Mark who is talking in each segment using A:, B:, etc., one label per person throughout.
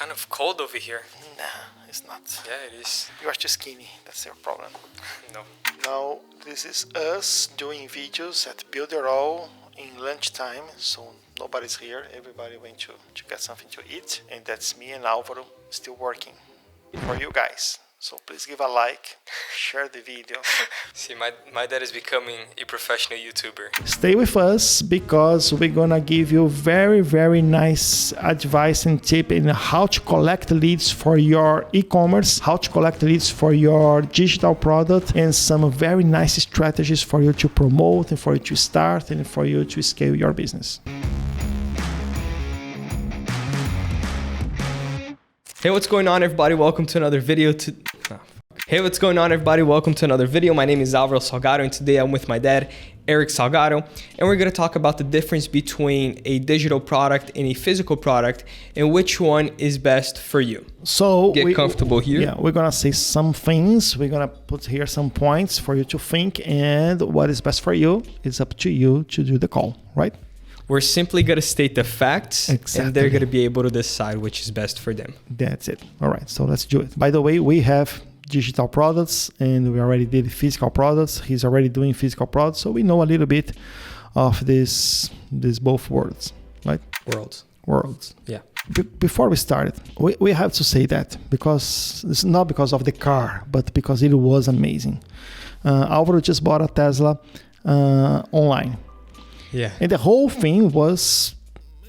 A: kind of cold over here.
B: Nah, it's not.
A: Yeah, it is.
B: You are too skinny. That's your problem.
A: No.
B: Now, this is us doing videos at Builderall in lunchtime. So nobody's here. Everybody went to get something to eat. And that's me and Álvaro still working for you guys. So please give a like, share the video.
A: See, my dad is becoming a professional YouTuber.
B: Stay with us because we're gonna give you very, very nice advice and tip in how to collect leads for your e-commerce, how to collect leads for your digital product, and some very nice strategies for you to promote and for you to start and for you to scale your business.
A: Hey, what's going on, everybody? Welcome to another video. Hey, what's going on, everybody? Welcome to another video. My name is Álvaro Salgado, and today I'm with my dad, Eric Salgado, and we're going to talk about the difference between a digital product and a physical product and which one is best for you.
B: So
A: get comfortable here.
B: Yeah, we're gonna say some things. We're gonna put here some points for you to think, and what is best for you is up to you to do the call, right?
A: We're simply going to state the facts,
B: exactly.
A: And they're going to be able to decide which is best for them.
B: That's it. All right, so let's do it. By the way, we have digital products and we already did physical products. He's already doing physical products, so we know a little bit of these both worlds, right? Worlds.
A: Yeah.
B: Before we started, we have to say that because it's not because of the car, but because it was amazing. Álvaro just bought a Tesla online.
A: Yeah.
B: And the whole thing was,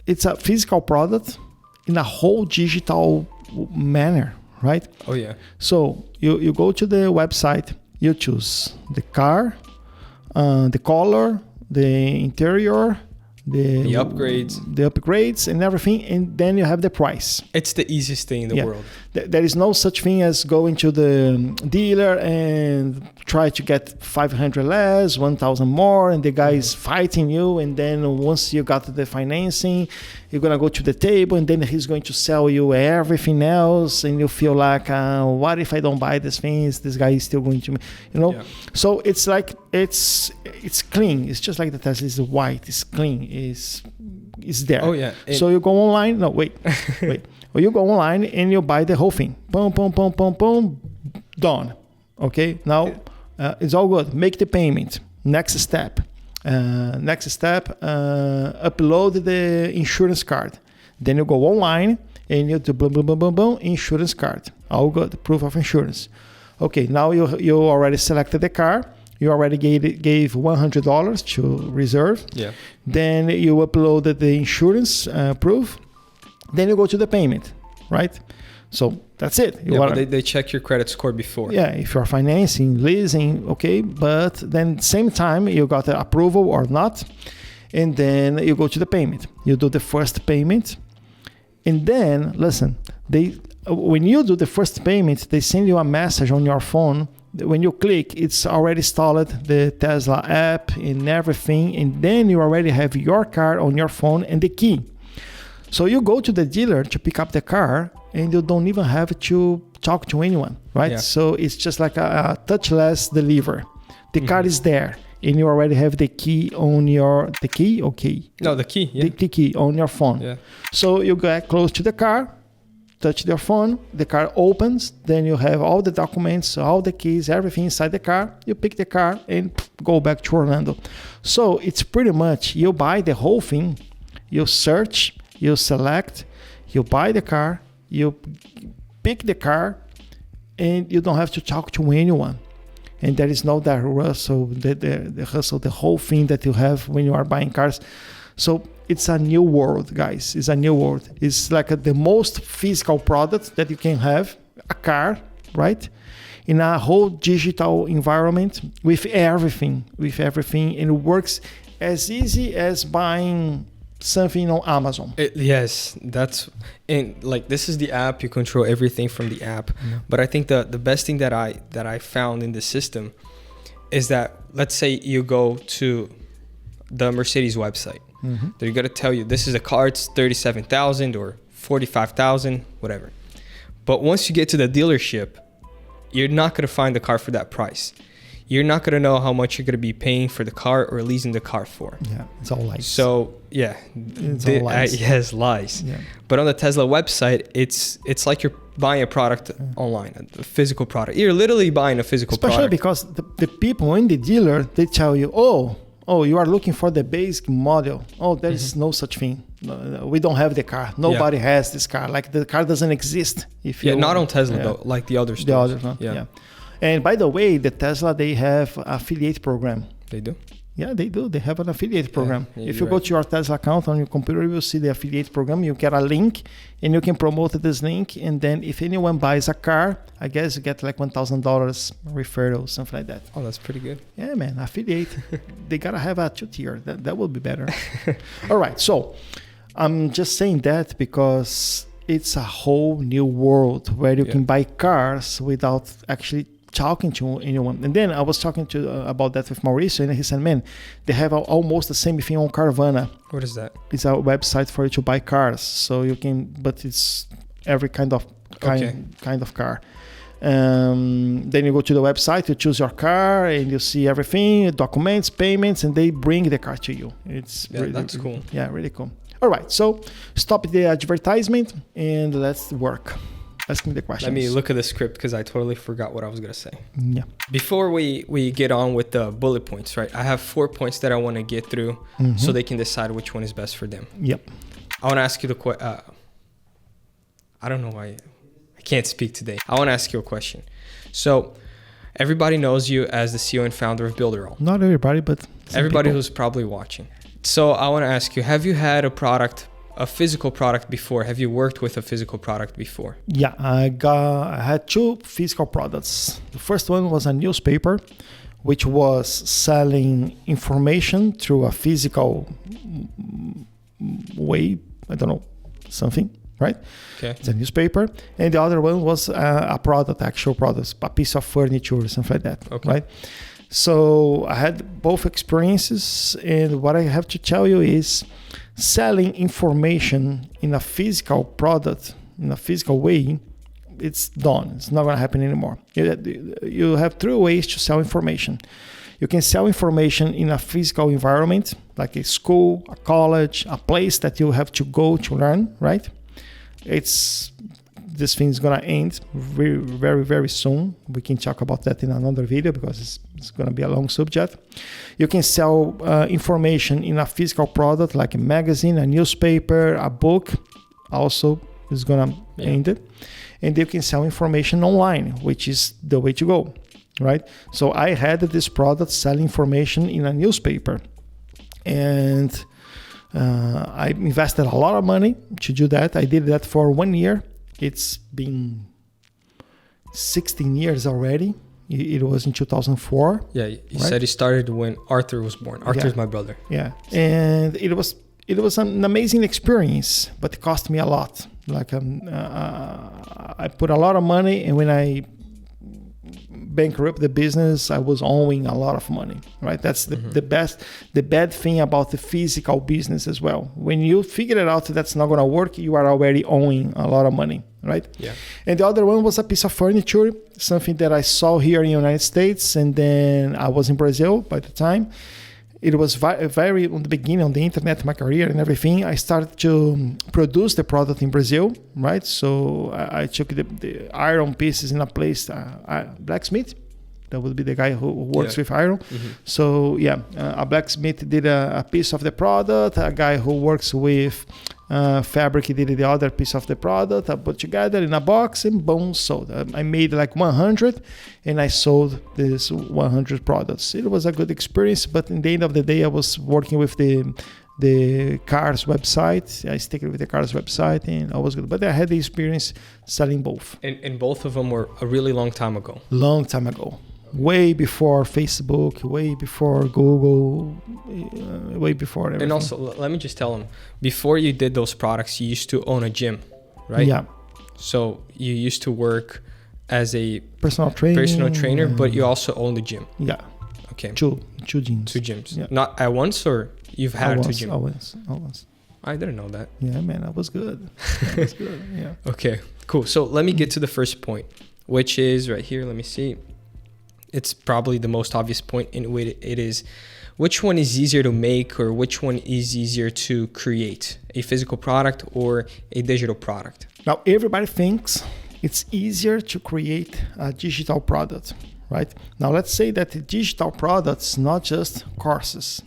B: it's a physical product in a whole digital manner, right?
A: Oh, yeah.
B: So you go to the website, you choose the car, the color, the interior, the upgrades and everything, and then you have the price.
A: It's the easiest thing in the world.
B: There is no such thing as going to the dealer and try to get 500 less, 1,000 more, and the guy is fighting you, and then once you got the financing, you're gonna go to the table, and then he's going to sell you everything else, and you feel like, what if I don't buy these things? This guy is still going to, Yeah. So it's like it's clean. It's just like the Tesla is white. It's clean. It's there.
A: Oh yeah.
B: So you go online. No, wait. Well, you go online and you buy the whole thing. Boom, boom, boom, boom, boom. Done. Okay. Now it's all good. Make the payment. Next step. Upload the insurance card. Then you go online and you do boom, boom, boom, boom, boom, insurance card. All good. Proof of insurance. Okay. Now you already selected the car. You already gave $100 to reserve.
A: Yeah.
B: Then you uploaded the insurance proof. Then you go to the payment, right? So that's it.
A: They check your credit score before.
B: Yeah, if you're financing, leasing, okay. But then same time, you got the approval or not. And then you go to the payment. You do the first payment. And then, listen, when you do the first payment, they send you a message on your phone. When you click, it's already installed the Tesla app and everything. And then you already have your car on your phone and the key. So you go to the dealer to pick up the car and you don't even have to talk to anyone, right?
A: Yeah.
B: So it's just like a touchless delivery. The car is there and you already have the key on the key.
A: No, the key. Yeah.
B: The key on your phone.
A: Yeah.
B: So you get close to the car, touch your phone, the car opens, then you have all the documents, all the keys, everything inside the car. You pick the car and go back to Orlando. So it's pretty much you buy the whole thing, you search, you select, you buy the car, you pick the car, and you don't have to talk to anyone. And there is no that hustle, the whole thing that you have when you are buying cars. So it's a new world, guys. It's a new world. It's like the most physical product that you can have, a car, right? In a whole digital environment with everything, and it works as easy as buying something on Amazon.
A: Yes, this is the app. You control everything from the app. Yeah. But I think the best thing that I found in the system is that, let's say you go to the Mercedes website. Mm-hmm. They're going to tell you this is a car, it's $37,000 or $45,000, whatever. But once you get to the dealership, you're not going to find the car for that price. you're not going to know how much you're going to be paying for the car or leasing the car for.
B: Yeah, it's all lies.
A: So yeah,
B: It's all lies.
A: yes, lies.
B: Yeah.
A: But on the Tesla website, it's like you're buying a product online, a physical product. You're literally buying a physical
B: Especially
A: product.
B: because the people in the dealer, they tell you, oh, you are looking for the basic model. Oh, there is no such thing. No, we don't have the car. Nobody has this car. Like the car doesn't exist. If you
A: not on Tesla though, like the other stores.
B: The other one, yeah. And by the way, the Tesla, they have affiliate program.
A: They do?
B: Yeah, they do. They have an affiliate program.
A: Yeah,
B: if you go to your Tesla account on your computer, you will see the affiliate program. You get a link and you can promote this link. And then if anyone buys a car, I guess you get like $1,000 referral, something like that.
A: Oh, that's pretty good.
B: Yeah, man, affiliate. They got to have a 2-tier. That would be better. All right. So I'm just saying that because it's a whole new world where you can buy cars without actually talking to anyone. And then I was talking to about that with Mauricio, and he said, man, they have almost the same thing on Carvana.
A: What is that?
B: It's a website for you to buy cars, so you can, but it's every kind of car. Then you go to the website, you choose your car, and you see everything, documents, payments, and they bring the car to you. It's really,
A: that's cool.
B: Yeah, really cool. All right, so stop the advertisement and let's work. Ask me the questions.
A: Let me look at the script because I totally forgot what I was going to say.
B: Yeah.
A: Before we get on with the bullet points, right? I have 4 points that I want to get through so they can decide which one is best for them.
B: Yep.
A: I want to ask you the question. I don't know why I can't speak today. I want to ask you a question. So everybody knows you as the CEO and founder of Builderall.
B: Not everybody, but
A: everybody
B: people.
A: who's probably watching. So I want to ask you, have you had a physical product before? Have you worked with a physical product before?
B: Yeah, I had 2 physical products. The first one was a newspaper, which was selling information through a physical way. I don't know, something, right?
A: Okay.
B: It's a newspaper. And the other one was a product, actual product, a piece of furniture or something like that,
A: okay.
B: right? So I had both experiences, and what I have to tell you is selling information in a physical product, in a physical way, it's done. It's not going to happen anymore. You have 3 ways to sell information. You can sell information in a physical environment, like a school, a college, a place that you have to go to learn, right? This thing is going to end very, very, very soon. We can talk about that in another video because it's going to be a long subject. You can sell information in a physical product like a magazine, a newspaper, a book. Also, is going to end it. And you can sell information online, which is the way to go, right? So I had this product selling information in a newspaper. And I invested a lot of money to do that. I did that for 1 year. It's been 16 years already. It was in 2004.
A: Yeah, you said it started when Arthur was born. Arthur's my brother.
B: Yeah, and it was an amazing experience, but it cost me a lot. Like I put a lot of money, and when I bankrupt the business, I was owing a lot of money, right? That's the bad thing about the physical business as well. When you figure it out that's not going to work, you are already owing a lot of money, right? Yeah. And the other one was a piece of furniture, something that I saw here in the United States, and then I was in Brazil by the time. It was very on the beginning on the internet, my career and everything. I started to produce the product in Brazil, right? So I took the iron pieces in a place, blacksmith. That would be the guy who works with iron. So a blacksmith did a piece of the product. A guy who works with fabric did the other piece of the product. I put together in a box and boom, sold. I made like 100 and I sold these 100 products. It was a good experience, but in the end of the day, I was working with the Cars website. I stuck with the Cars website and I was good. But I had the experience selling both.
A: And both of them were a really long time ago.
B: Long time ago. Way before Facebook, way before Google, way before everything.
A: And also, let me just tell them, before you did those products, you used to own a gym, right?
B: Yeah.
A: So you used to work as a
B: personal trainer,
A: but you also own the gym.
B: Yeah.
A: Okay.
B: Two gyms.
A: 2 gyms.
B: Yeah.
A: Not at once, or you've had 2 gyms?
B: Always.
A: I didn't know that.
B: Yeah, man, I was good. Yeah.
A: Okay, cool. So let me get to the first point, which is right here. Let me see. it's probably the most obvious point in which it is, which one is easier to make or which one is easier to create, a physical product or a digital product?
B: Now, everybody thinks it's easier to create a digital product, right? Now, let's say that the digital product is not just courses,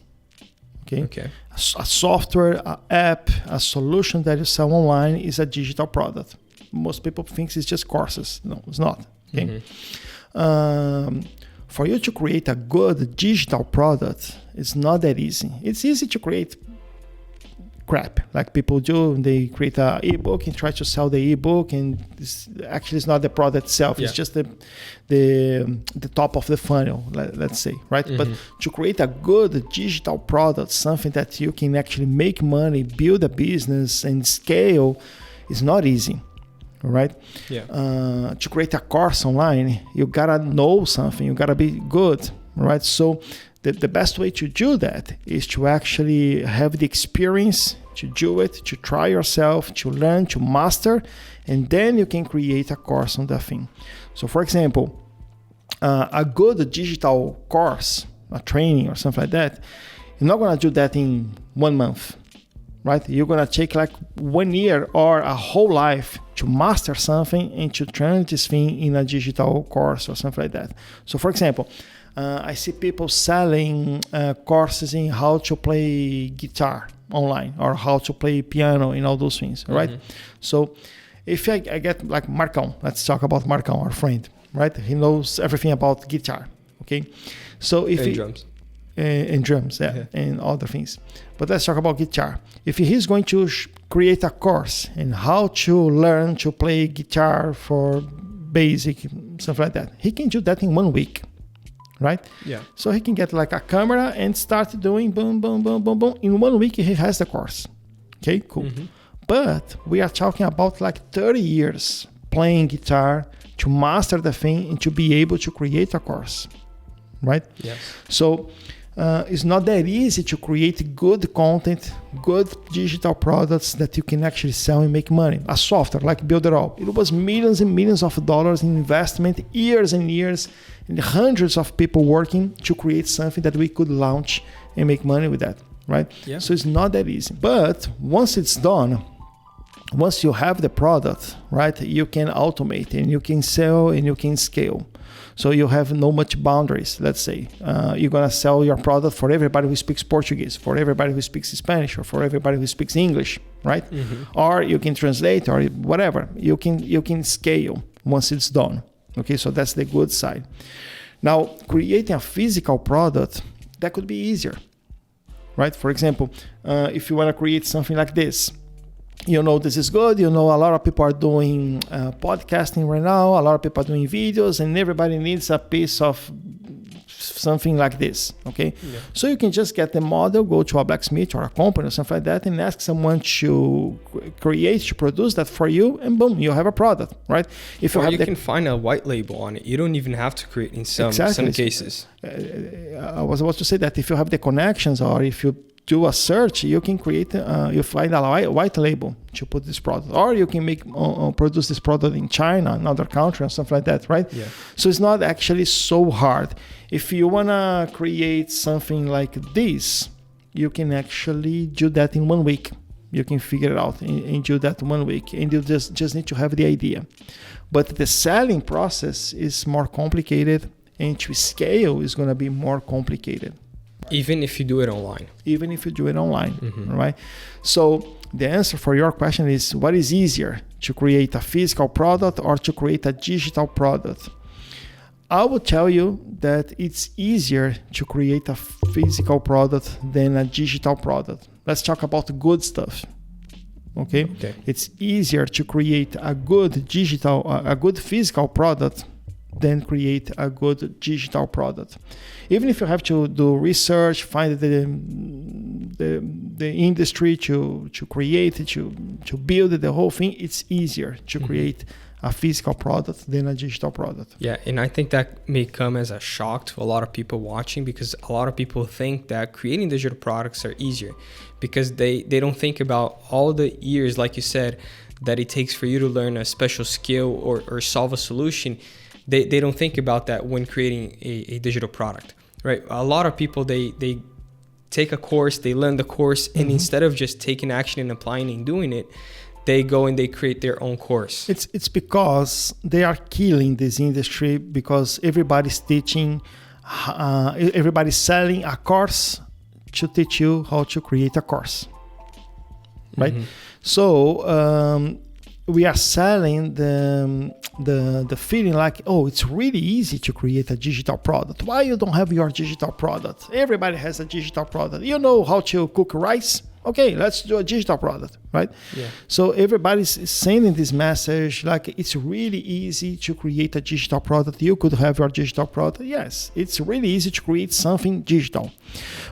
B: okay? A software, an app, a solution that you sell online is a digital product. Most people think it's just courses. No, it's not, okay? For you to create a good digital product, it's not that easy. It's easy to create crap like people do. They create an ebook and try to sell the ebook, and it's not the product itself. It's just the top of the funnel, let's say, right? But to create a good digital product, something that you can actually make money, build a business, and scale, is not easy. Right? To create a course online, you gotta know something, you gotta be good, right? So the best way to do that is to actually have the experience to do it, to try yourself, to learn, to master, and then you can create a course on that thing. So for example, a good digital course, a training or something like that, you're not gonna do that in 1 month. Right? You're going to take like 1 year or a whole life to master something and to turn this thing in a digital course or something like that. So for example, I see people selling courses in how to play guitar online or how to play piano and all those things, right? So if I get like Marcão, let's talk about Marcão, our friend, right? He knows everything about guitar, okay? So if
A: drums.
B: And drums, and other things. But let's talk about guitar. If he's going to create a course in how to learn to play guitar for basic, something like that, he can do that in 1 week, right?
A: Yeah.
B: So he can get like a camera and start doing boom, boom, boom, boom, boom. In 1 week, he has the course. Okay, cool. But we are talking about like 30 years playing guitar to master the thing and to be able to create a course, right?
A: Yes.
B: So it's not that easy to create good content, good digital products that you can actually sell and make money. A software like Build It All, it was millions and millions of dollars in investment, years and years, and hundreds of people working to create something that we could launch and make money with that, right?
A: Yeah.
B: So it's not that easy. But once it's done, once you have the product, right, you can automate and you can sell and you can scale. So you have no much boundaries. Let's say you're going to sell your product for everybody who speaks Portuguese, for everybody who speaks Spanish, or for everybody who speaks English, right? Or you can translate or whatever. You can scale once it's done. Okay, so that's the good side. Now, creating a physical product, that could be easier, right? For example, if you want to create something like this, you know this is good. You know a lot of people are doing podcasting right now. A lot of people are doing videos, and everybody needs a piece of something like this, okay? Yeah. So you can just get the model, go to a blacksmith or a company or something like that, and ask someone to produce that for you, and boom, you have a product, right?
A: If you can find a white label on it. You don't even have to create in some cases.
B: I was about to say that if you have the connections or if you do a search, you can create, you find a white label to put this product, or you can produce this product in China, another country, or something like that, right?
A: Yeah.
B: So it's not actually so hard. If you wanna create something like this, you can actually do that in 1 week. You can figure it out and do that 1 week, and you just need to have the idea. But the selling process is more complicated, and to scale is gonna be more complicated.
A: Even if you do it online.
B: Right? So the answer for your question is, what is easier, to create a physical product or to create a digital product? I will tell you that it's easier to create a physical product than a digital product. Let's talk about good stuff. Okay? It's easier to create a good physical product than create a good digital product. Even if you have to do research, find the industry to create it, to build the whole thing, it's easier to create a physical product than a digital product.
A: Yeah, and I think that may come as a shock to a lot of people watching, because a lot of people think that creating digital products are easier because they don't think about all the years, like you said, that it takes for you to learn a special skill or solve a solution. They don't think about that when creating a digital product, right? A lot of people, they take a course, they learn the course, and instead of just taking action and applying and doing it, they go and they create their own course.
B: It's because they are killing this industry, because everybody's teaching, everybody's selling a course to teach you how to create a course, right? So we are selling the feeling like, oh, it's really easy to create a digital product. Why you don't have your digital product? Everybody has a digital product. You know how to cook rice? Okay, let's do a digital product, right?
A: Yeah.
B: So everybody's sending this message like it's really easy to create a digital product. You could have your digital product. Yes, it's really easy to create something digital,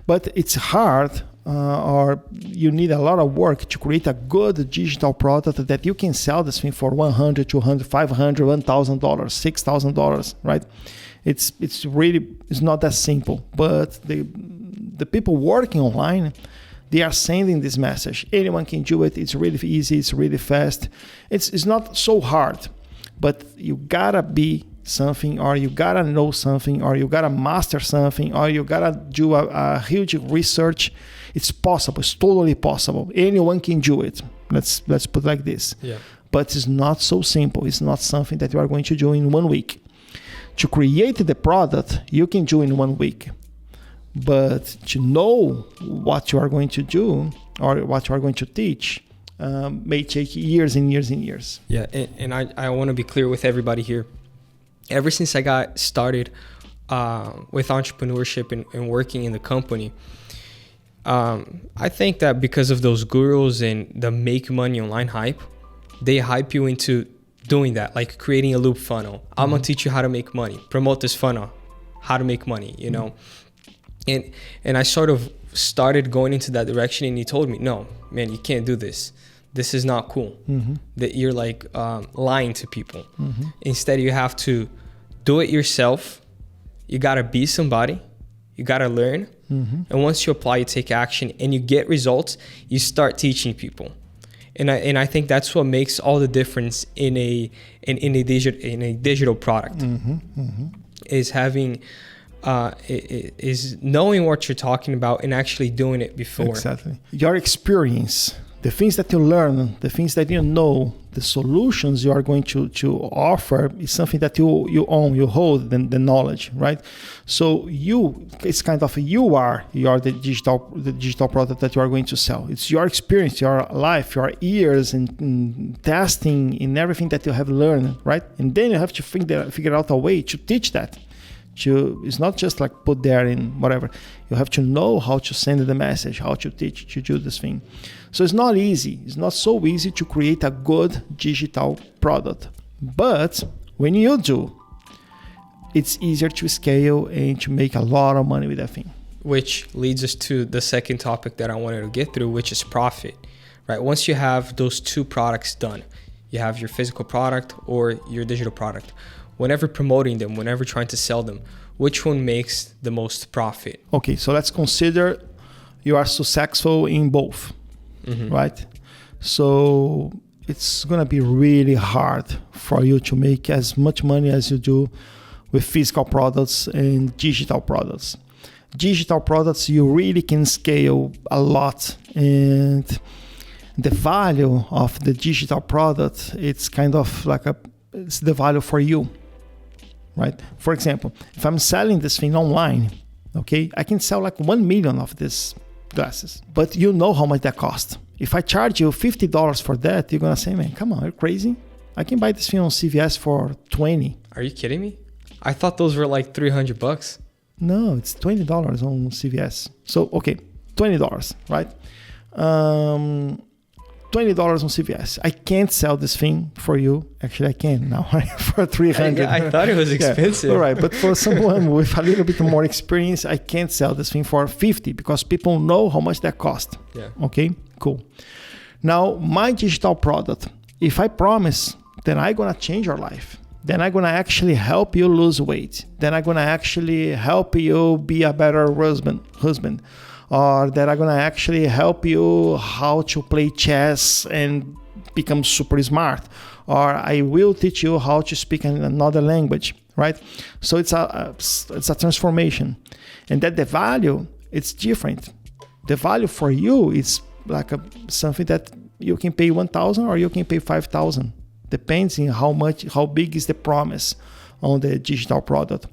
B: but it's hard, or you need a lot of work to create a good digital product that you can sell this thing for $100, $200, $500, $1,000, $6,000, right? It's really, it's not that simple. But the people working online, they are sending this message. Anyone can do it. It's really easy. It's really fast. It's not so hard, but you gotta be something, or you gotta know something, or you gotta master something, or you gotta do a huge research. It's possible. It's totally possible. Anyone can do it. Let's put it like this.
A: Yeah.
B: But it's not so simple. It's not something that you are going to do in 1 week. To create the product, you can do in 1 week. But to know what you are going to do or what you are going to teach may take years and years and years.
A: Yeah, and I want to be clear with everybody here. Ever since I got started with entrepreneurship and working in the company, I think that because of those gurus and the make money online hype, they hype you into doing that, like creating a loop funnel. I'm going to teach you how to make money. Promote this funnel, how to make money, you know. And I sort of started going into that direction, and he told me, no, man, you can't do this. This is not cool. That you're like lying to people. Instead, you have to do it yourself. You got to be somebody. You got to learn. And once you apply, you take action and you get results, you start teaching people. And I think that's what makes all the difference in a digital product. Is having is knowing what you're talking about and actually doing it before.
B: Exactly. Your experience, the things that you learn, the things that you know, the solutions you are going to offer is something that you own, you hold the knowledge, right? So it's kind of you are the digital product that you are going to sell. It's your experience, your life, your years and testing and everything that you have learned, right? And then you have to figure out a way to teach that. It's not just like put there in whatever. You have to know how to send the message, how to teach, to do this thing. So it's not easy. It's not so easy to create a good digital product. But when you do, it's easier to scale and to make a lot of money with that thing.
A: Which leads us to the second topic that I wanted to get through, which is profit, right? Once you have those two products done, you have your physical product or your digital product. Whenever promoting them, whenever trying to sell them, which one makes the most profit?
B: Okay, so let's consider you are successful in both, right? So it's going to be really hard for you to make as much money as you do with physical products and digital products. Digital products, you really can scale a lot, and the value of the digital product, it's kind of like it's the value for you. Right? For example, if I'm selling this thing online, okay, I can sell like 1 million of these glasses, but you know how much that costs. If I charge you $50 for that, you're going to say, man, come on, you're crazy. I can buy this thing on CVS for 20.
A: Are you kidding me? I thought those were like $300.
B: No, it's $20 on CVS. So, okay, $20, right? $20 on CVS. I can't sell this thing for you. Actually, I can now for $300.
A: I thought it was expensive.
B: Yeah. All right, but for someone with a little bit more experience, I can't sell this thing for $50 because people know how much that costs.
A: Yeah.
B: Okay, cool. Now, my digital product, if I promise, then I'm going to change your life. Then I'm going to actually help you lose weight. Then I'm going to actually help you be a better husband. Or that are going to actually help you how to play chess and become super smart, or I will teach you how to speak in another language, right? So it's a transformation, and that the value, it's different. The value for you is like something that you can pay 1,000 or you can pay 5,000, depends on how big is the promise on the digital product.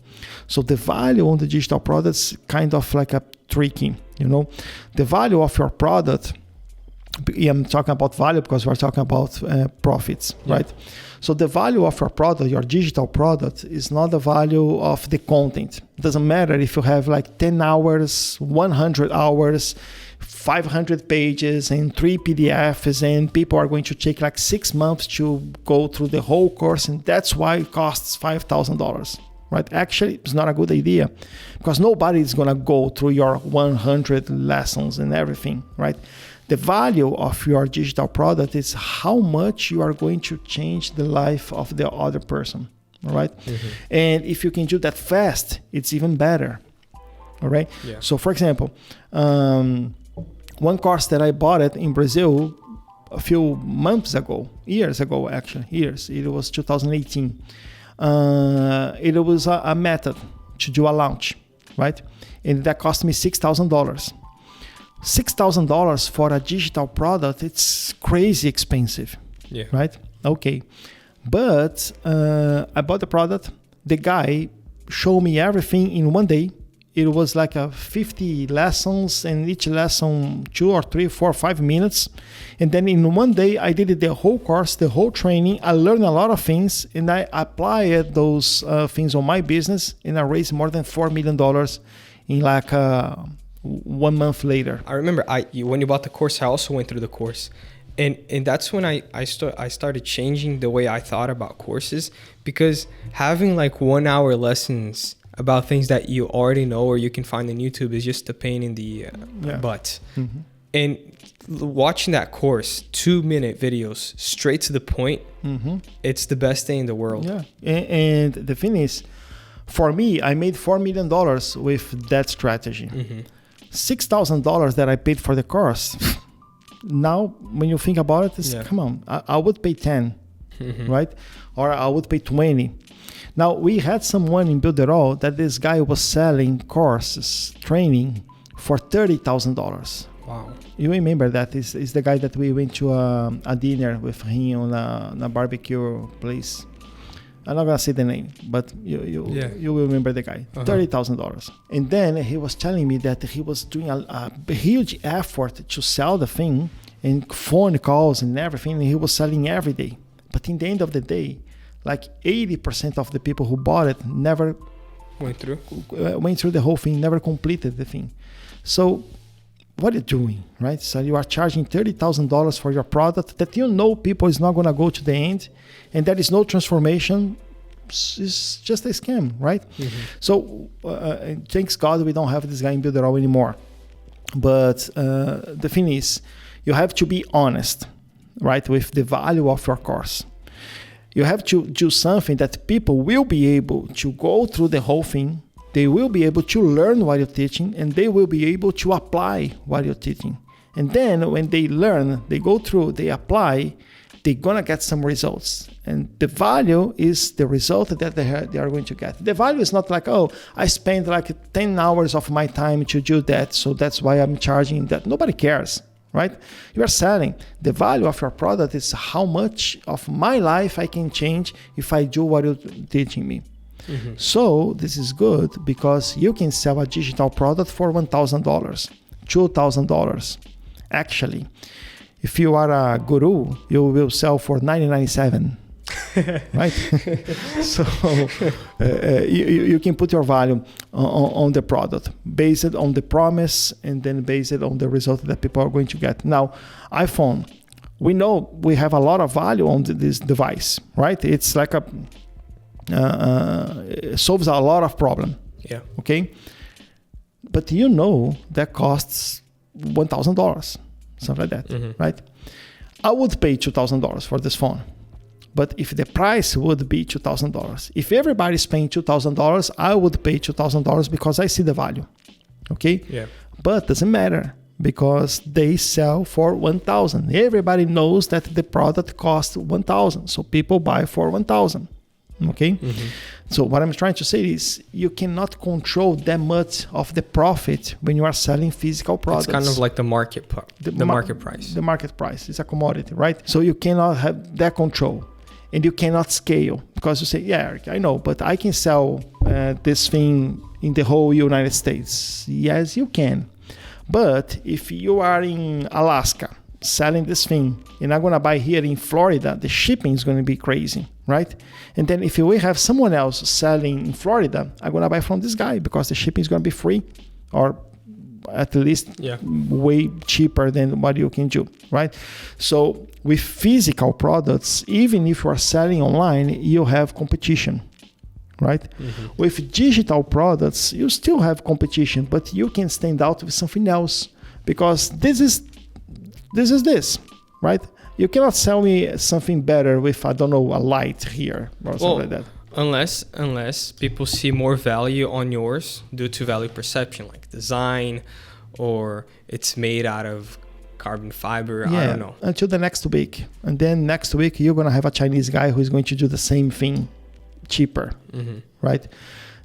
B: So the value on the digital product is kind of like a tricky, the value of your product. I'm talking about value because we're talking about profits, right? So the value of your product, your digital product, is not the value of the content. It doesn't matter if you have like 10 hours, 100 hours, 500 pages and 3 PDFs, and people are going to take like 6 months to go through the whole course, and that's why it costs $5,000, right? Actually, it's not a good idea because nobody is going to go through your 100 lessons and everything, right? The value of your digital product is how much you are going to change the life of the other person, all right? Mm-hmm. And if you can do that fast, it's even better, all right? Yeah. So, for example, one course that I bought it in Brazil a few months ago, years ago, it was 2018. It was a method to do a launch, right? And that cost me $6,000. $6,000 for a digital product, it's crazy expensive, right? Okay. But I bought the product. The guy showed me everything in one day. It was like 50 lessons, and each lesson 2 or 3, 4, 5 minutes. And then in one day, I did the whole course, the whole training. I learned a lot of things, and I applied those things on my business, and I raised more than $4 million in like 1 month later.
A: I remember when you bought the course, I also went through the course. And that's when I started changing the way I thought about courses, because having like 1 hour lessons about things that you already know or you can find on YouTube is just a pain in the butt. Mm-hmm. And watching that course, 2-minute videos, straight to the point, it's the best thing in the world.
B: Yeah. And the thing is, for me, I made $4 million with that strategy. Mm-hmm. $6,000 that I paid for the course. Now, when you think about it, come on, I would pay 10, right? Or I would pay 20. Now, we had someone in Builderall that this guy was selling courses, training for $30,000.
A: Wow.
B: You remember that is the guy that we went to a dinner with him on a barbecue place. I'm not going to say the name, but you will remember the guy. $30,000. And then he was telling me that he was doing a huge effort to sell the thing, and phone calls and everything, and he was selling every day. But in the end of the day, like 80% of the people who bought it never went through the whole thing, never completed the thing. So what are you doing, right? So you are charging $30,000 for your product that people is not going to go to the end, and there is no transformation. It's just a scam, right? Mm-hmm. So thanks God we don't have this guy in Builderall anymore. But the thing is, you have to be honest, right, with the value of your course. You have to do something that people will be able to go through the whole thing. They will be able to learn what you're teaching, and they will be able to apply what you're teaching. And then when they learn, they go through, they apply, they're going to get some results. And the value is the result that they are going to get. The value is not like, oh, I spent like 10 hours of my time to do that, so that's why I'm charging that. Nobody cares, right? You are selling. The value of your product is how much of my life I can change if I do what you're teaching me. Mm-hmm. So this is good because you can sell a digital product for $1,000, $2,000. Actually, if you are a guru, you will sell for $997. Right? So you can put your value on the product based on the promise and then based on the result that people are going to get. Now, iPhone, we know we have a lot of value on this device, right? It's like it solves a lot of problem.
A: Yeah.
B: Okay. But that costs $1,000, something like that, right? I would pay $2,000 for this phone. But if the price would be $2,000, if everybody's paying $2,000, I would pay $2,000 because I see the value. Okay?
A: Yeah.
B: But doesn't matter because they sell for 1,000. Everybody knows that the product costs 1,000, so people buy for 1,000. Okay. So what I'm trying to say is you cannot control that much of the profit when you are selling physical products.
A: It's kind of like the market market price.
B: The market price is a commodity, right? So you cannot have that control, and you cannot scale, because you say, yeah, Eric, I know, but I can sell this thing in the whole United States. Yes, you can. But if you are in Alaska selling this thing and I'm going to buy here in Florida, the shipping is going to be crazy, right? And then if we have someone else selling in Florida, I'm going to buy from this guy because the shipping is going to be free, or at least way cheaper than what you can do, right? So with physical products, even if you are selling online, you have competition, right? With digital products, you still have competition, but you can stand out with something else, because this is this, right? You cannot sell me something better with, I don't know, a light here or something like that.
A: Unless people see more value on yours due to value perception, like design, or it's made out of carbon fiber. I don't know.
B: Until the next week. And then next week, you're going to have a Chinese guy who's going to do the same thing cheaper, right?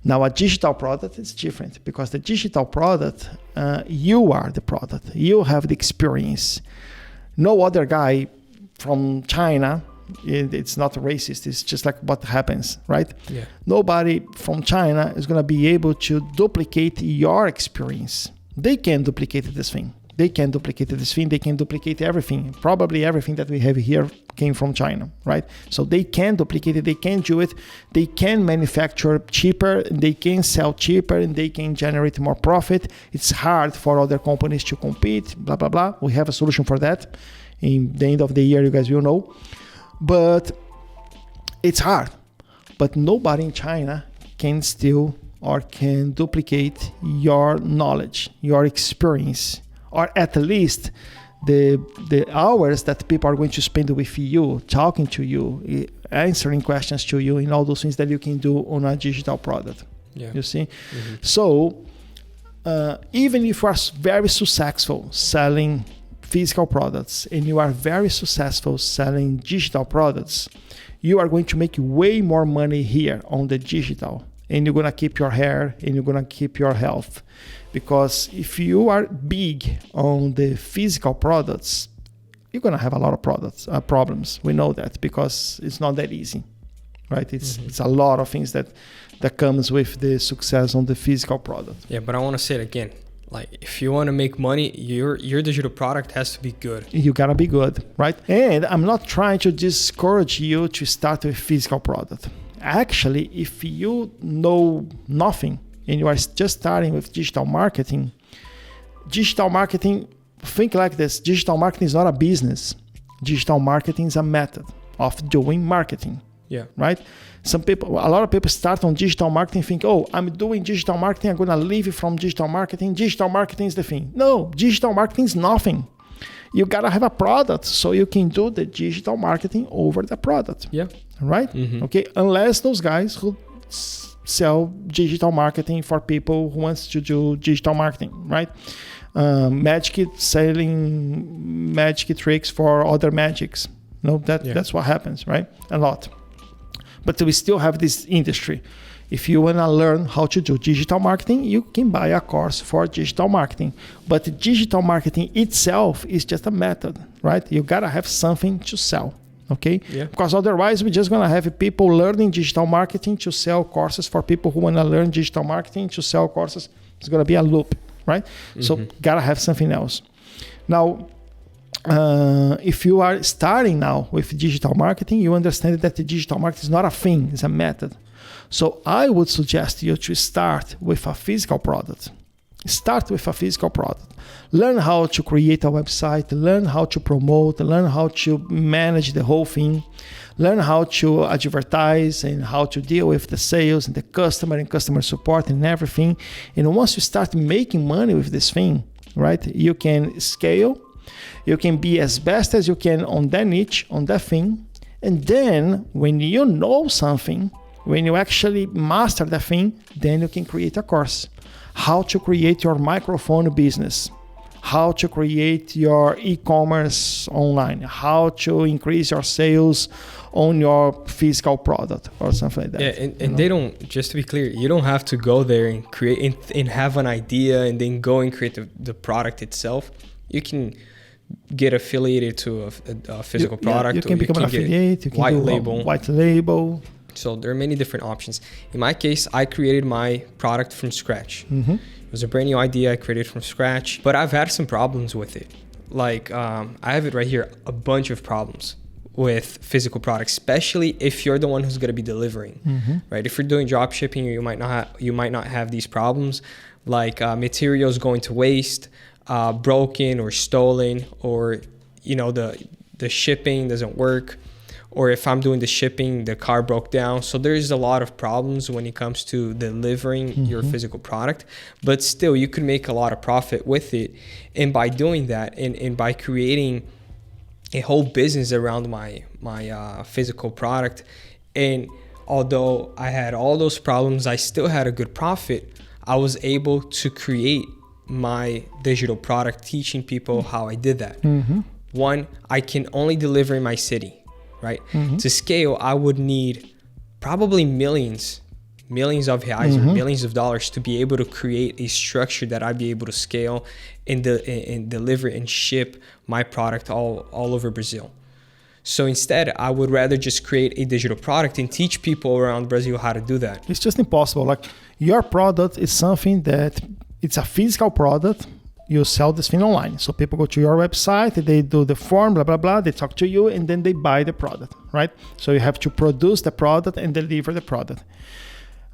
B: Now, a digital product is different, because the digital product, you are the product. You have the experience. No other guy from China, it's not racist, it's just like what happens, right?
A: Yeah.
B: Nobody from China is going to be able to duplicate your experience. They can duplicate this thing. They can duplicate everything. Probably everything that we have here came from China, right? So they can duplicate it, they can do it, they can manufacture cheaper, they can sell cheaper, and they can generate more profit. It's hard for other companies to compete, blah, blah, blah. We have a solution for that. In the end of the year, you guys will know. But it's hard. But nobody in China can steal or can duplicate your knowledge, your experience, or at least the hours that people are going to spend with you, talking to you, answering questions to you, and all those things that you can do on a digital product.
A: Yeah.
B: You see? So even if you are very successful selling physical products and you are very successful selling digital products, you are going to make way more money here on the digital, and you're going to keep your hair and you're going to keep your health. Because if you are big on the physical products, you're going to have a lot of problems. We know that, because it's not that easy, right? It's a lot of things that comes with the success on the physical product.
A: Yeah, but I want to say it again. Like, if you want to make money, your digital product has to be good.
B: You got to be good, right? And I'm not trying to discourage you to start with physical product. Actually, if you know nothing, and you are just starting with digital marketing, think like this. Digital marketing is not a business. Digital marketing is a method of doing marketing.
A: Yeah.
B: Right? A lot of people start on digital marketing, think, oh, I'm doing digital marketing, I'm going to leave from digital marketing. Digital marketing is the thing. No, digital marketing is nothing. You got to have a product so you can do the digital marketing over the product.
A: Yeah.
B: Right? Okay. Unless those guys who sell digital marketing for people who wants to do digital marketing, right? Selling magic tricks for other magics. No, that's what happens, right? A lot. But we still have this industry. If you want to learn how to do digital marketing, you can buy a course for digital marketing. But digital marketing itself is just a method, right? You got to have something to sell. Okay?
A: Yeah.
B: Because otherwise, we're just going to have people learning digital marketing to sell courses for people who want to learn digital marketing to sell courses. It's going to be a loop, right? So, got to have something else. Now, if you are starting now with digital marketing, you understand that the digital marketing is not a thing, it's a method. So, I would suggest you to start with a physical product. Start with a physical product. Learn how to create a website, learn how to promote, learn how to manage the whole thing, learn how to advertise and how to deal with the sales and the customer and customer support and everything. And once you start making money with this thing, right, you can scale, you can be as best as you can on that niche, on that thing. And then when you know something, when you actually master that thing, then you can create a course. How to create your microphone business, how to create your e-commerce online, how to increase your sales on your physical product or something like that.
A: Yeah, and they don't, just to be clear, you don't have to go there and create and have an idea and then go and create the product itself. You can get affiliated to a physical product.
B: You can become an affiliate, you can
A: white
B: do
A: label.
B: White label.
A: So there are many different options. In my case, I created my product from scratch.
B: Mm-hmm.
A: It was a brand new idea I created from scratch, but I've had some problems with it. Like I have it right here, a bunch of problems with physical products, especially if you're the one who's going to be delivering, right? If you're doing drop shipping, you might not have these problems, like materials going to waste, broken or stolen, or the shipping doesn't work, or if I'm doing the shipping, the car broke down. So there's a lot of problems when it comes to delivering your physical product, but still you can make a lot of profit with it. And by doing that, and by creating a whole business around my physical product, and although I had all those problems, I still had a good profit. I was able to create my digital product, teaching people how I did that. One, I can only deliver in my city, right? To scale, I would need probably millions of reais or millions of dollars to be able to create a structure that I'd be able to scale and deliver and ship my product all over Brazil. So instead, I would rather just create a digital product and teach people around Brazil how to do that.
B: It's just impossible. Like, your product is something that it's a physical product. You sell this thing online. So people go to your website, they do the form, blah, blah, blah. They talk to you, and then they buy the product, right? So you have to produce the product and deliver the product.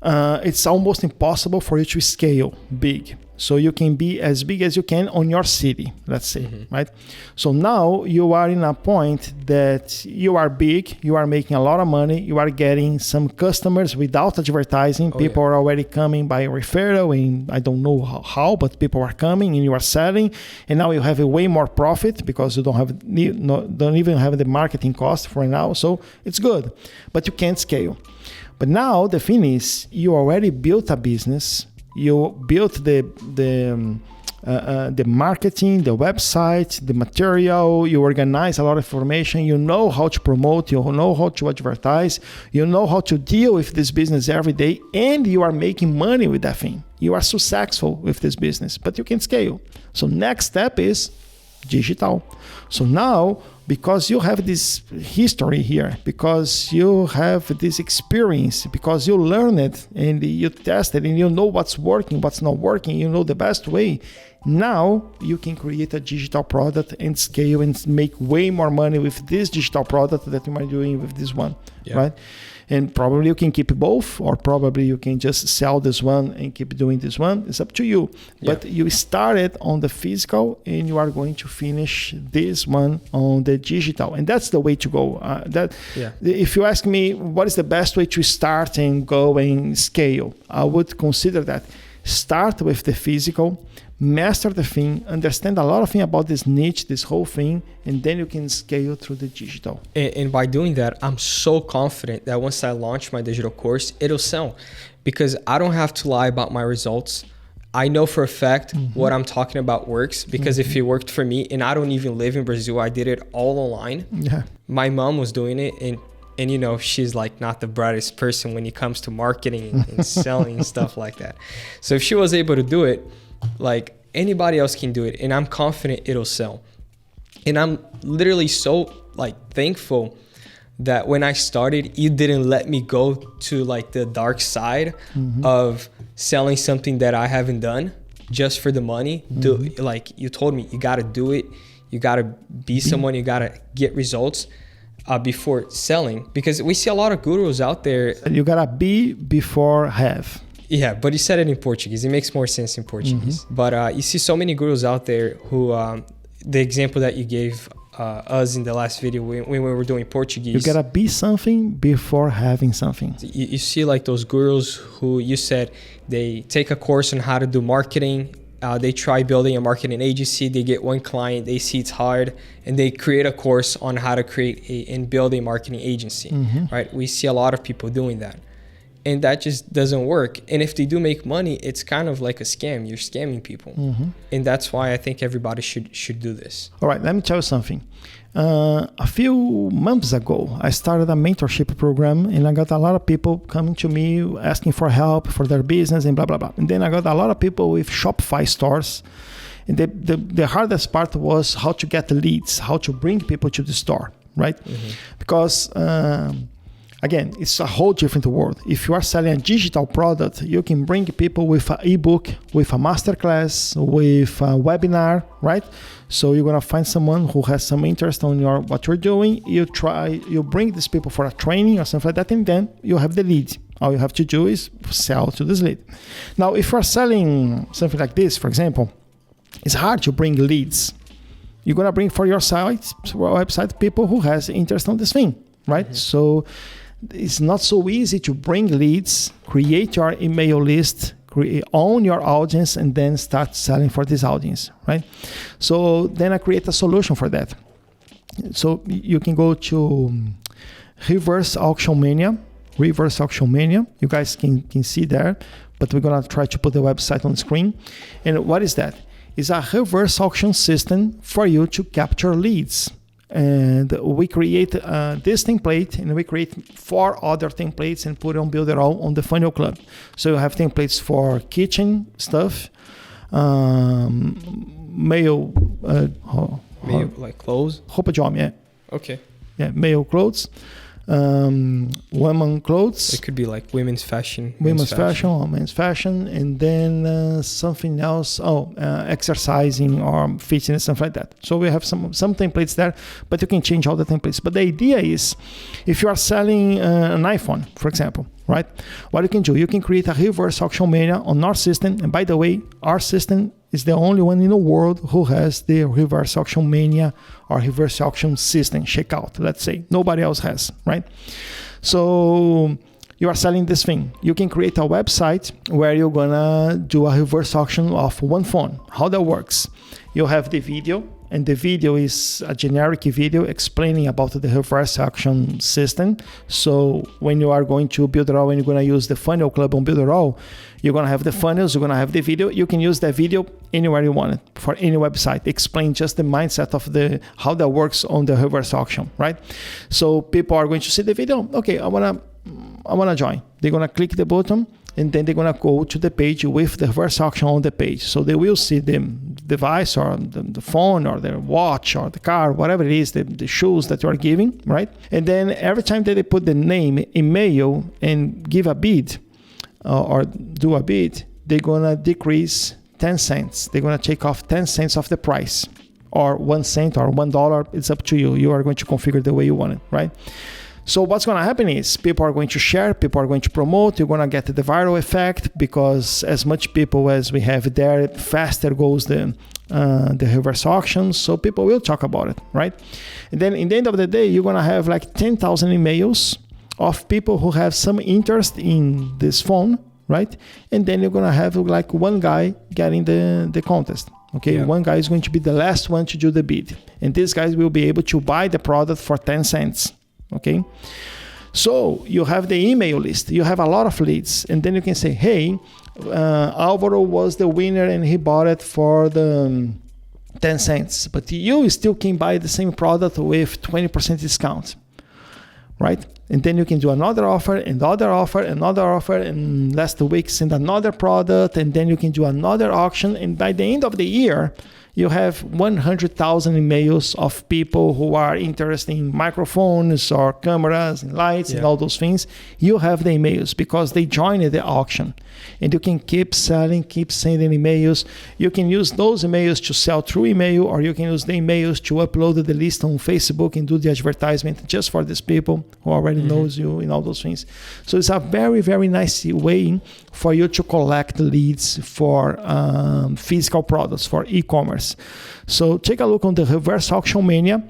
B: It's almost impossible for you to scale big. So you can be as big as you can on your city, let's say, right? So now you are in a point that you are big, you are making a lot of money, you are getting some customers without advertising. People are already coming by referral, and I don't know how, but people are coming and you are selling, and now you have a way more profit because you don't even have the marketing cost for now. So it's good, but you can't scale. But now the thing is, you already built a business. You built the marketing, the website, the material. You organize a lot of information. You know how to promote. You know how to advertise. You know how to deal with this business every day, and you are making money with that thing. You are successful with this business, but you can scale. So next step is digital. So now, because you have this history here, because you have this experience, because you learn it and you test it and you know what's working, what's not working, you know the best way. Now you can create a digital product and scale and make way more money with this digital product that you are doing with this one, right? And probably you can keep both, or probably you can just sell this one and keep doing this one. It's up to you. Yeah. But you started on the physical and you are going to finish this one on the digital. And that's the way to go. If you ask me what is the best way to start and go and scale, I would consider that. Start with the physical, master the thing, understand a lot of things about this niche, this whole thing, and then you can scale through the digital.
A: And by doing that, I'm so confident that once I launch my digital course, it'll sell, because I don't have to lie about my results. I know for a fact what I'm talking about works, because if it worked for me, and I don't even live in Brazil, I did it all online. Yeah. My mom was doing it, and she's like not the brightest person when it comes to marketing and selling and stuff like that. So if she was able to do it, like anybody else can do it, and I'm confident it'll sell. And I'm literally so thankful that when I started, you didn't let me go to the dark side of selling something that I haven't done just for the money. You told me, you got to do it. You got to be someone, you got to get results before selling, because we see a lot of gurus out there.
B: You got to be before have.
A: Yeah, but you said it in Portuguese. It makes more sense in Portuguese. But you see so many gurus out there who, the example that you gave us in the last video when we were doing Portuguese.
B: You gotta be something before having something.
A: You see those gurus who you said they take a course on how to do marketing. They try building a marketing agency. They get one client. They see it's hard, and they create a course on how to create and build a marketing agency. Right? We see a lot of people doing that. and that just doesn't work. And if they do make money, it's kind of like a scam. You're scamming people. And that's why I think everybody should do this.
B: All right, let me tell you something. A few months ago, I started a mentorship program, and I got a lot of people coming to me asking for help for their business and blah, blah, blah. And then I got a lot of people with Shopify stores. And the hardest part was how to get the leads, how to bring people to the store, right? Because again, it's a whole different world. If you are selling a digital product, you can bring people with an ebook, with a masterclass, with a webinar, right? So you're gonna find someone who has some interest on what you're doing. You bring these people for a training or something like that, and then you have the lead. All you have to do is sell to this lead. Now, if you're selling something like this, for example, it's hard to bring leads. You're gonna bring for your website people who has interest on this thing, right? So it's not so easy to bring leads, create your email list, own your audience, and then start selling for this audience, right? So then I create a solution for that. So you can go to Reverse Auction Mania. You guys can see there, but we're gonna try to put the website on the screen. And what is that? It's a reverse auction system for you to capture leads. And we create this template, and we create 4 other templates and put on Builderall on the Funnel Club. So you have templates for kitchen stuff, male,
A: like clothes?
B: Roupa de homem, yeah.
A: Okay.
B: Yeah, male clothes, women clothes.
A: It could be like women's fashion.
B: Women's fashion or men's fashion, and then something else. Exercising or fitness, something like that. So we have some templates there, but you can change all the templates. But the idea is, if you are selling an iPhone, for example, right? What you can do, you can create a reverse auction mania on our system. And by the way, our system is the only one in the world who has the reverse auction mania or reverse auction system checkout, let's say. Nobody else has, right? So you are selling this thing. You can create a website where you're gonna do a reverse auction of one phone. How that works? You have the video, and the video is a generic video explaining about the reverse auction system. So when you are going to Builderall and you're going to use the Funnel Club on Builderall, you're going to have the funnels, you're going to have the video. You can use that video anywhere you want it, for any website. Explain just the mindset of how that works on the reverse auction, right? So people are going to see the video. Okay, I wanna join. They're going to click the button, and then they're going to go to the page with the reverse auction on the page. So they will see the device or the phone or their watch or the car, whatever it is, the shoes that you are giving, right? And then every time that they put the name, email, and give a bid or do a bid, they're going to decrease 10 cents. They're going to take off 10 cents of the price, or 1 cent or $1. It's up to you. You are going to configure the way you want it, right? So what's going to happen is people are going to share, people are going to promote, you're going to get the viral effect, because as much people as we have there, faster goes the reverse auction. So people will talk about it, right? And then in the end of the day, you're going to have like 10,000 emails of people who have some interest in this phone, right? And then you're going to have like one guy getting the contest. Okay, yeah. One guy is going to be the last one to do the bid. And these guys will be able to buy the product for 10 cents. Okay, so you have the email list, you have a lot of leads, and then you can say, hey, Alvaro was the winner and he bought it for the 10 cents, but you still can buy the same product with 20% discount, right? And then you can do another offer, another offer, another offer, and last week send another product, and then you can do another auction, and by the end of the year, you have 100,000 emails of people who are interested in microphones or cameras and lights and all those things. You have the emails because they joined the auction. And you can keep selling, keep sending emails. You can use those emails to sell through email, or you can use the emails to upload the list on Facebook and do the advertisement just for these people who already knows you and all those things. So it's a very, very nice way for you to collect leads for physical products, for e-commerce. So take a look on the Reverse Auction Mania.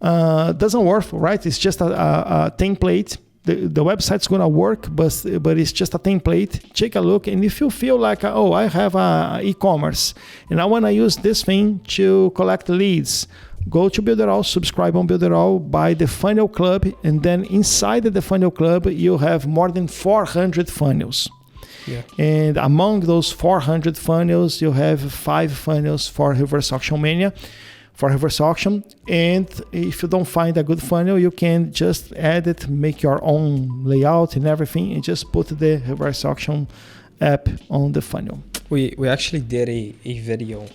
B: Doesn't work, right? It's just a template. The website's going to work, but it's just a template. Take a look, and if you feel like, I have e-commerce, and I want to use this thing to collect leads, go to Builderall, subscribe on Builderall, buy the funnel club, and then inside the funnel club, you have more than 400 funnels.
A: Yeah.
B: And among those 400 funnels, you have 5 funnels for reverse auction mania, for reverse auction. And if you don't find a good funnel, you can just add it, make your own layout and everything, and just put the reverse auction app on the funnel.
A: We actually did a video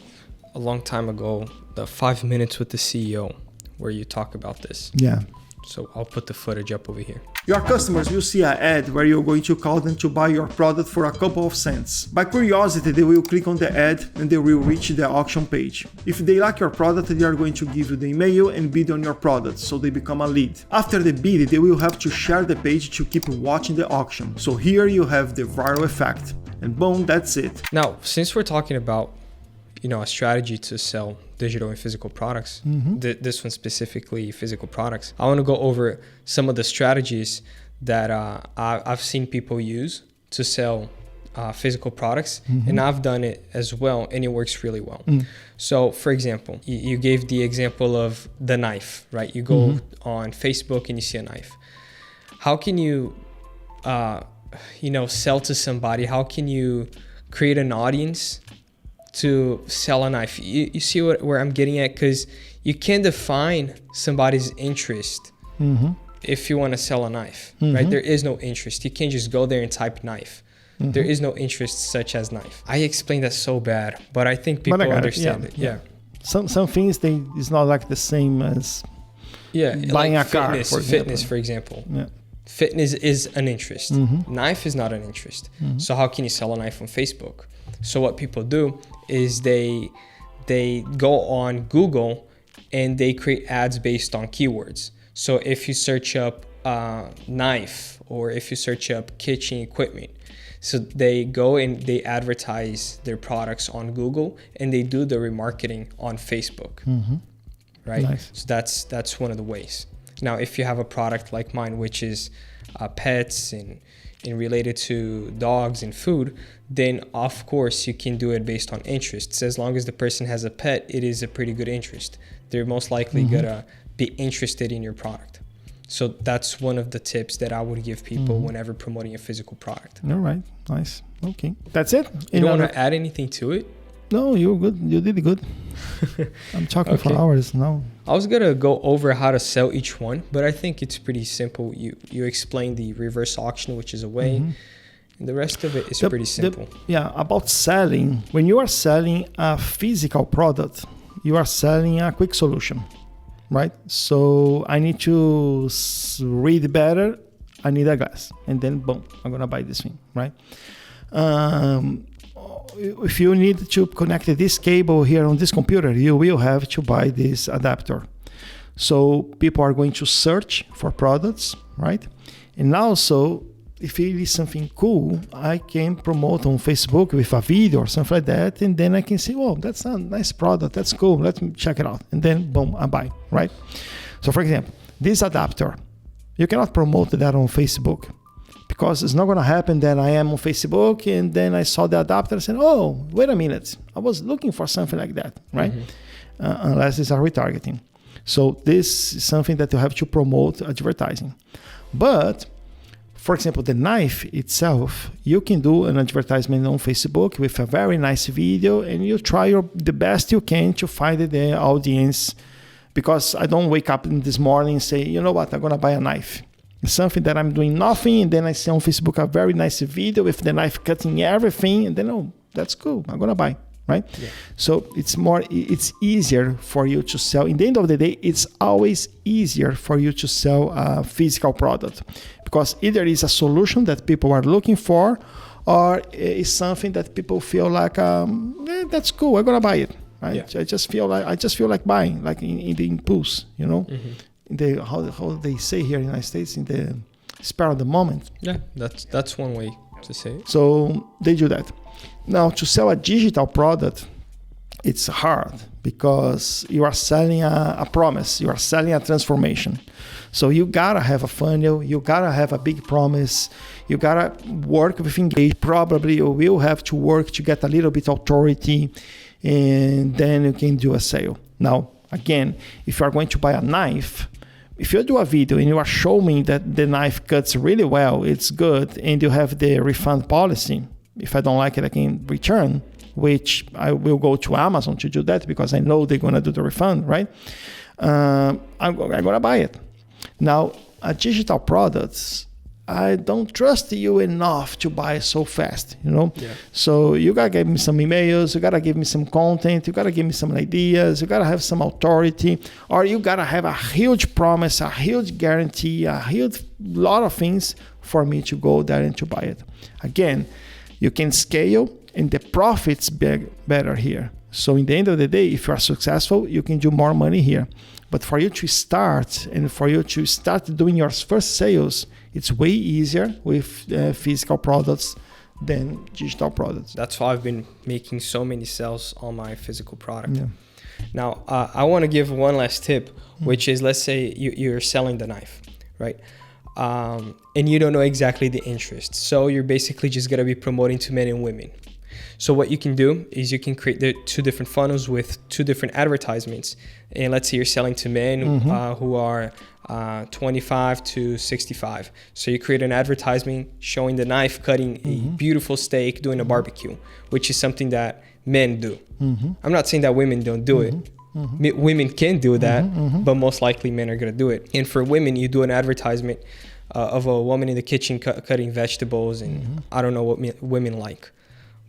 A: a long time ago, the 5 minutes with the CEO, where you talk about this.
B: Yeah.
A: So I'll put the footage up over here.
B: Your customers will see an ad where you're going to call them to buy your product for a couple of cents. By curiosity, they will click on the ad and they will reach the auction page. If they like your product, they are going to give you the email and bid on your product, so they become a lead. After the bid, they will have to share the page to keep watching the auction. So here you have the viral effect. And boom, that's it.
A: Now, since we're talking about, a strategy to sell digital and physical products, this one specifically physical products, I want to go over some of the strategies that I've seen people use to sell physical products, and I've done it as well, and it works really well. So, for example, you gave the example of the knife, right? You go on Facebook and you see a knife. How can you, sell to somebody? How can you create an audience to sell a knife? You see where I'm getting at? Because you can define somebody's interest if you want to sell a knife, right? There is no interest. You can't just go there and type knife. There is no interest such as knife. I explained that so bad, but I think people understand it. Yeah.
B: Some things it's not like the same as buying
A: like
B: a car.
A: Fitness, for example. Yeah. Fitness is an interest. Knife is not an interest. So how can you sell a knife on Facebook? So what people do is they go on Google and they create ads based on keywords. So if you search up knife, or if you search up kitchen equipment, so they go and they advertise their products on Google and they do the remarketing on Facebook, right? Nice. So that's one of the ways. Now, if you have a product like mine, which is pets and related to dogs and food, then of course you can do it based on interests. As long as the person has a pet, it is a pretty good interest. They're most likely gonna be interested in your product. So that's one of the tips that I would give people whenever promoting a physical product.
B: All right, nice. Okay, that's it.
A: You don't want to add anything to it?
B: No, you're good. You did good. I'm talking for hours now.
A: I was gonna go over how to sell each one, but I think it's pretty simple. You explain the reverse auction, which is a way, and the rest of it is pretty simple.
B: About selling. When you are selling a physical product, you are selling a quick solution, right? So I need to read better. I need a glass, and then boom, I'm gonna buy this thing, right? If you need to connect this cable here on this computer, you will have to buy this adapter. So people are going to search for products, right? And also, if it is something cool, I can promote on Facebook with a video or something like that, and then I can say, "Oh, that's a nice product. That's cool. Let me check it out." And then, boom, I buy, right? So, for example, this adapter, you cannot promote that on Facebook, because it's not going to happen that I am on Facebook and then I saw the adapter and said, "Oh, wait a minute, I was looking for something like that," right? Unless it's a retargeting. So this is something that you have to promote advertising. But, for example, the knife itself, you can do an advertisement on Facebook with a very nice video, and you try the best you can to find the audience, because I don't wake up in this morning and say, "You know what, I'm going to buy a knife." It's something that I'm doing nothing, and then I see on Facebook a very nice video with the knife cutting everything, and then, "Oh, that's cool, I'm gonna buy," right? Yeah. So it's easier for you to sell. In the end of the day, it's always easier for you to sell a physical product, because either it's a solution that people are looking for, or it's something that people feel like, that's cool, I'm gonna buy it. Right? Yeah. I just feel like buying, like in the impulse, you know. In the how they say here in the United States, in the spur of the moment. Yeah,
A: that's one way to say it.
B: So they do that. Now, to sell a digital product, it's hard, because you are selling a promise. You are selling a transformation. So you gotta have a funnel. You gotta have a big promise. You gotta work with engage. Probably you will have to work to get a little bit authority, and then you can do a sale. Now, Again, if you are going to buy a knife, if you do a video and you are showing that the knife cuts really well, it's good, and you have the refund policy, if I don't like it, I can return, which I will go to Amazon to do that because I know they're going to do the refund, right? I'm going to buy it. Now, digital products, I don't trust you enough to buy so fast, you know?
A: Yeah.
B: So you got to give me some emails, you got to give me some content, you got to give me some ideas, you got to have some authority, or you got to have a huge promise, a huge guarantee, a huge lot of things for me to go there and to buy it. Again, you can scale and the profits better here. So in the end of the day, if you are successful, you can do more money here. But for you to start and for you to start doing your first sales, it's way easier with physical products than digital products.
A: That's why I've been making so many sales on my physical product.
B: Yeah.
A: Now, I want to give one last tip, which is, let's say you're selling the knife, right? And you don't know exactly the interest. So you're basically just going to be promoting to men and women. So what you can do is you can create the two different funnels with two different advertisements. And let's say you're selling to men who are 25 to 65. So you create an advertisement showing the knife cutting a beautiful steak doing a barbecue, which is something that men do. I'm not saying that women don't do it. Women can do that, but most likely men are going to do it. And for women, you do an advertisement of a woman in the kitchen cutting vegetables, and I don't know what women like.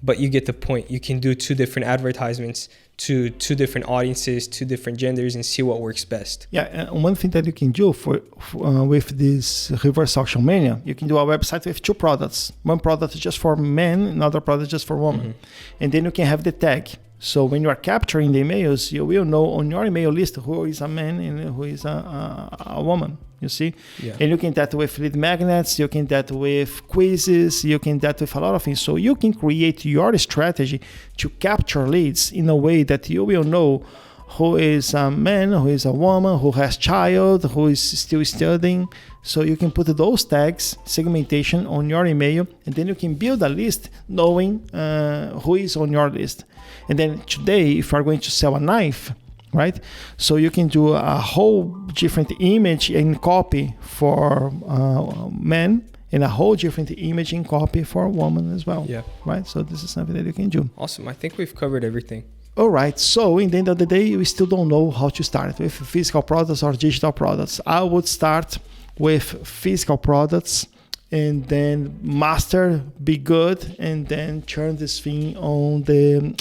A: But you get the point. You can do two different advertisements to two different audiences, two different genders, and see what works best.
B: Yeah, one thing that you can do for with this reverse auction mania, you can do a website with two products. One product is just for men, another product just for women. And then you can have the tag. So when you are capturing the emails, you will know on your email list who is a man and who is a woman. You see?
A: Yeah.
B: And you can do that with lead magnets, you can do that with quizzes, you can do that with a lot of things. So you can create your strategy to capture leads in a way that you will know who is a man, who is a woman, who has child, who is still studying. So you can put those tags, segmentation on your email, and then you can build a list knowing who is on your list. And then today, if you are going to sell a knife, right? So you can do a whole different image and copy for men and a whole different image and copy for women as well.
A: Yeah.
B: Right? So this is something that you can do.
A: Awesome. I think we've covered everything.
B: All right. So in the end of the day, we still don't know how to start with physical products or digital products. I would start with physical products and then master, be good, and then turn this thing on the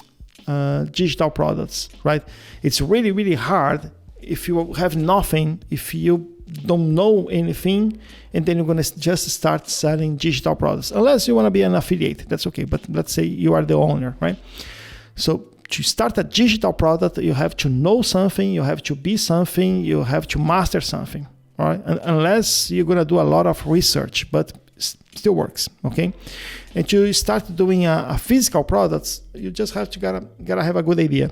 B: digital products, right? It's really, really hard if you have nothing, if you don't know anything, and then you're going to just start selling digital products. Unless you want to be an affiliate, that's okay. But let's say you are the owner, right? So to start a digital product, you have to know something, you have to be something, you have to master something, all right? Unless you're going to do a lot of research, but still works, okay? And to start doing a physical products, you just have to gotta have a good idea,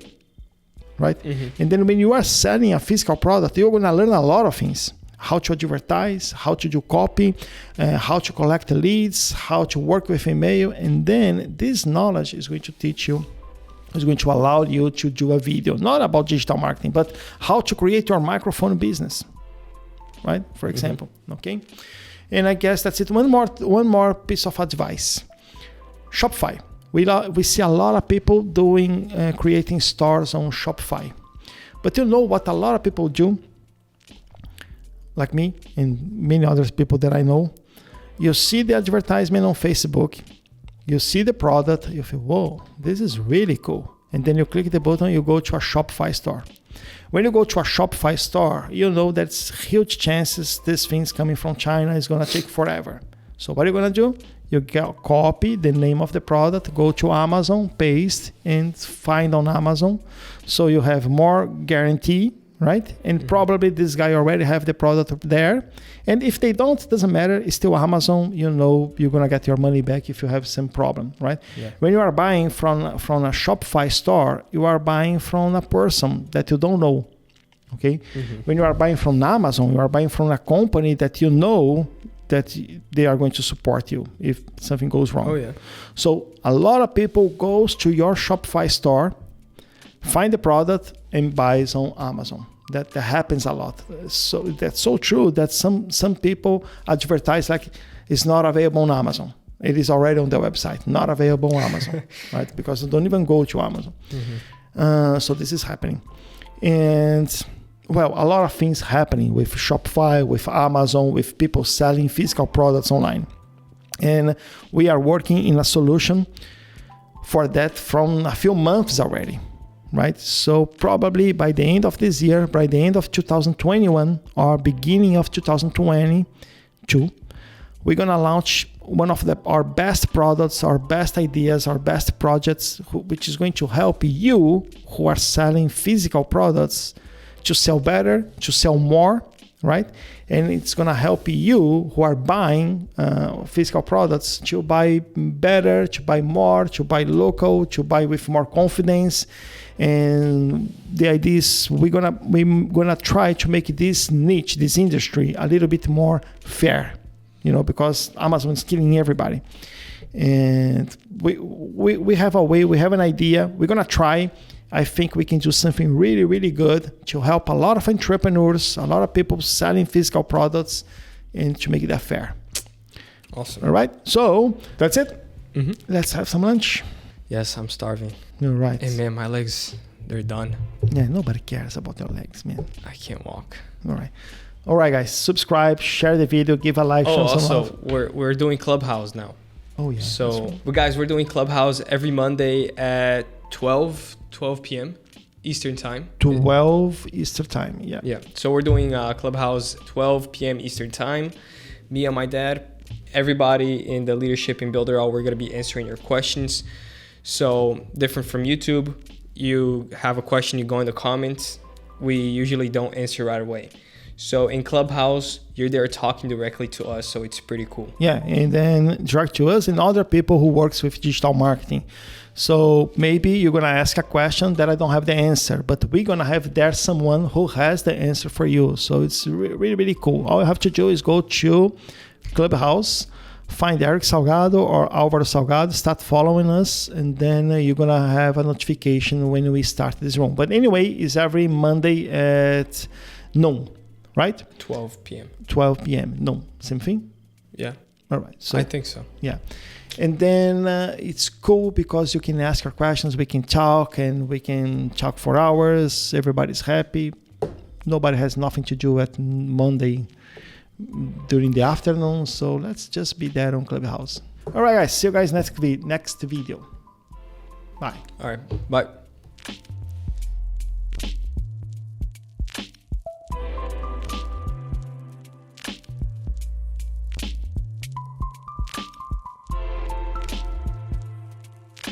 B: right? And then when you are selling a physical product, you're gonna learn a lot of things: how to advertise, how to do copy, how to collect leads, how to work with email, and then this knowledge is going to teach you, is going to allow you to do a video, not about digital marketing, but how to create your microphone business, right? For example, okay? And I guess that's it. One more piece of advice. Shopify. We see a lot of people doing creating stores on Shopify. But you know what a lot of people do, like me and many other people that I know? You see the advertisement on Facebook, you see the product, you feel, whoa, this is really cool. And then you click the button, you go to a Shopify store. When you go to a Shopify store, you know that's huge chances this thing's coming from China is going to take forever. So what are you going to do? You copy the name of the product, go to Amazon, paste, and find on Amazon. So you have more guarantee, right? And probably this guy already have the product there. And if they don't, doesn't matter. It's still Amazon. You know you're going to get your money back if you have some problem, right? Yeah. When you are buying from a Shopify store, you are buying from a person that you don't know, okay? When you are buying from Amazon, you are buying from a company that you know that they are going to support you if something goes wrong.
A: Oh, yeah.
B: So a lot of people goes to your Shopify store, find the product and buys on Amazon. That happens a lot. So that's so true that some people advertise like it's not available on Amazon. It is already on the website, not available on Amazon, right? Because they don't even go to Amazon. So this is happening. And well, a lot of things happening with Shopify, with Amazon, with people selling physical products online. And we are working in a solution for that from a few months already, right? So probably by the end of this year, by the end of 2021 or beginning of 2022, we're going to launch one of our best products, our best ideas, our best projects, which is going to help you who are selling physical products to sell better, to sell more, right? And it's going to help you who are buying physical products to buy better, to buy more, to buy local, to buy with more confidence. And the idea is we're gonna try to make this niche, this industry, a little bit more fair, because Amazon is killing everybody. And we have a way, we have an idea. We're gonna try. I think we can do something really, really good to help a lot of entrepreneurs, a lot of people selling physical products, and to make that fair.
A: Awesome.
B: All right. So that's it.
A: Mm-hmm.
B: Let's have some lunch.
A: Yes, I'm starving.
B: All right.
A: Hey man, my legs, they're done.
B: Yeah, nobody cares about your legs, man.
A: I can't walk.
B: All right, guys. Subscribe, share the video, give a like.
A: Oh,
B: show some
A: also,
B: love.
A: we're doing Clubhouse now.
B: Oh yeah.
A: So, guys, we're doing Clubhouse every Monday at 12 p.m. Eastern time.
B: 12 Eastern time. Yeah.
A: Yeah. So we're doing Clubhouse 12 p.m. Eastern time. Me and my dad, everybody in the Leadership and Builder All, we're gonna be answering your questions. So different from YouTube, you have a question, you go in the comments. We usually don't answer right away. So in Clubhouse, you're there talking directly to us, so it's pretty cool.
B: Yeah, and then direct to us and other people who works with digital marketing. So maybe you're gonna ask a question that I don't have the answer, but we're gonna have there someone who has the answer for you. So it's really, really cool. All you have to do is go to Clubhouse, find Eric Salgado or Álvaro Salgado, start following us, and then you're gonna have a notification when we start this room. But anyway, it's every Monday at noon, right?
A: 12 p.m.
B: 12 p.m. No, same thing?
A: Yeah.
B: All right. So
A: I think so.
B: Yeah. And then it's cool because you can ask your questions, we can talk, and we can talk for hours. Everybody's happy. Nobody has nothing to do at Monday during the afternoon. So let's just be there on Clubhouse. All right, guys. See you guys next video. Bye.
A: All right. Bye.